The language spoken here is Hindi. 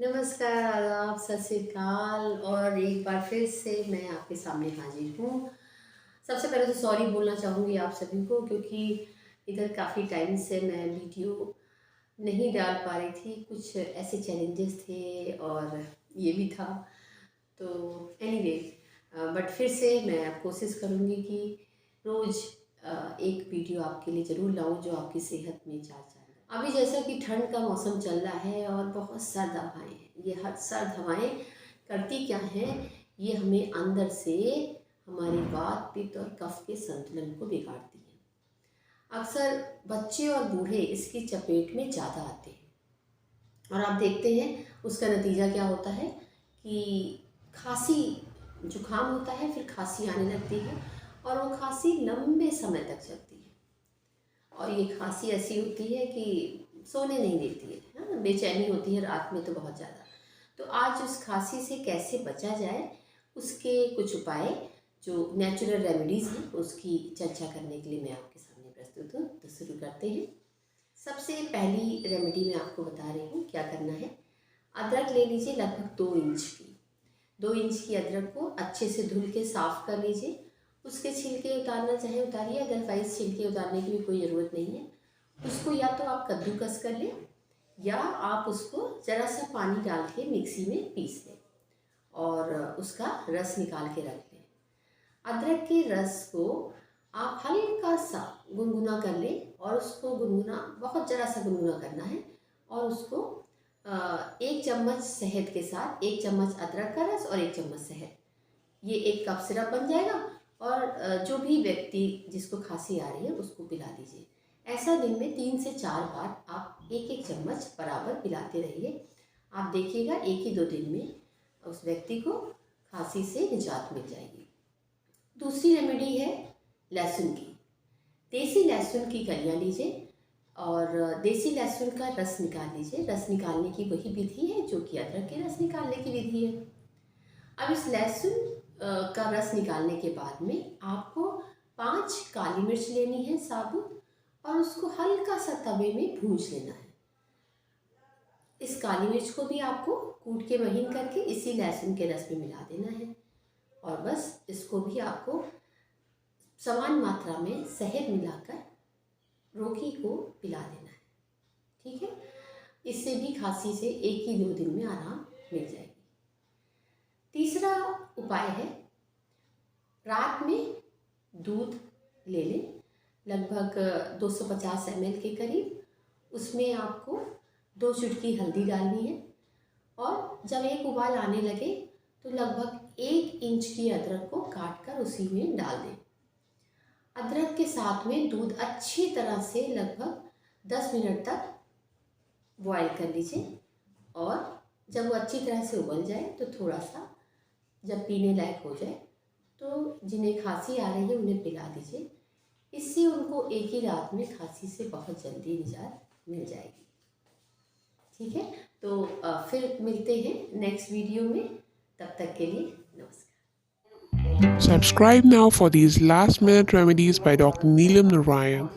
नमस्कार, आदाब, सत श्री अकाल और एक बार फिर से मैं आपके सामने हाजिर हूँ। सबसे पहले तो सॉरी बोलना चाहूँगी आप सभी को क्योंकि इधर काफ़ी टाइम से मैं वीडियो नहीं डाल पा रही थी। कुछ ऐसे चैलेंजेस थे और ये भी था। तो एनीवे बट फिर से मैं कोशिश करूँगी कि रोज़ एक वीडियो आपके लिए ज़रूर लाऊँ जो आपकी सेहत में चार चाँद। अभी जैसा कि ठंड का मौसम चल रहा है और बहुत सर्द हवाएं हैं। ये हर सर्द हवाएं करती क्या हैं, ये हमें अंदर से हमारी वात पित्त और कफ के संतुलन को बिगाड़ती हैं। अक्सर बच्चे और बूढ़े इसकी चपेट में ज़्यादा आते हैं और आप देखते हैं उसका नतीजा क्या होता है कि खांसी जुकाम होता है, फिर खांसी आने लगती है और वो खांसी लंबे समय तक चलती है। और ये खांसी ऐसी होती है कि सोने नहीं देती है ना, बेचैनी होती है रात में तो बहुत ज़्यादा। तो आज उस खांसी से कैसे बचा जाए उसके कुछ उपाय जो नेचुरल रेमेडीज़ हैं उसकी चर्चा करने के लिए मैं आपके सामने प्रस्तुत हूँ। तो शुरू करते हैं। सबसे पहली रेमेडी मैं आपको बता रही हूँ क्या करना है। अदरक ले लीजिए, लगभग 2 इंच की। 2 इंच की अदरक को अच्छे से धुल के साफ़ कर लीजिए। उसके छिलके उतारना चाहे उतारिए, अदरवाइज छिलके उतारने की भी कोई ज़रूरत नहीं है। उसको या तो आप कद्दूकस कर लें या आप उसको ज़रा सा पानी डाल के मिक्सी में पीस लें और उसका रस निकाल के रख लें। अदरक के रस को आप हल्का सा गुनगुना कर लें और उसको गुनगुना बहुत ज़रा सा गुनगुना करना है और उसको 1 चम्मच शहद के साथ 1 चम्मच अदरक का रस और 1 चम्मच शहद, ये 1 कप सिरप बन जाएगा और जो भी व्यक्ति जिसको खांसी आ रही है उसको पिला दीजिए। ऐसा दिन में 3 से 4 बार आप 1-1 चम्मच बराबर पिलाते रहिए। आप देखिएगा 1 ही 2 दिन में उस व्यक्ति को खांसी से निजात मिल जाएगी। दूसरी रेमेडी है लहसुन की। देसी लहसुन की कलियाँ लीजिए और देसी लहसुन का रस निकाल लीजिए। रस निकालने की वही विधि है जो कि अदरक के रस निकालने की विधि है। अब इस लहसुन का रस निकालने के बाद में आपको 5 काली मिर्च लेनी है साबुत और उसको हल्का सा तवे में भूंज लेना है। इस काली मिर्च को भी आपको कूट के महीन करके इसी लहसुन के रस में मिला देना है और बस इसको भी आपको समान मात्रा में शहद मिलाकर रोगी को पिला देना है। ठीक है, इससे भी खांसी से 1 ही 2 दिन में आराम मिल जाएगी। तीसरा उपाय है, रात में दूध ले लें, लगभग 250 ml के करीब। उसमें आपको 2 चुटकी हल्दी डालनी है और जब एक उबाल आने लगे तो लगभग 1 इंच की अदरक को काट कर उसी में डाल दें। अदरक के साथ में दूध अच्छी तरह से लगभग 10 मिनट तक बॉयल कर लीजिए और जब वो अच्छी तरह से उबल जाए तो थोड़ा सा जब पीने लायक हो जाए तो जिन्हें खांसी आ रही है उन्हें पिला दीजिए। इससे उनको एक ही रात में खांसी से बहुत जल्दी निजात मिल जाएगी। ठीक है, तो फिर मिलते हैं नेक्स्ट वीडियो में। तब तक के लिए नमस्कार। Subscribe now for these last minute remedies by Dr. Neelam Narayan.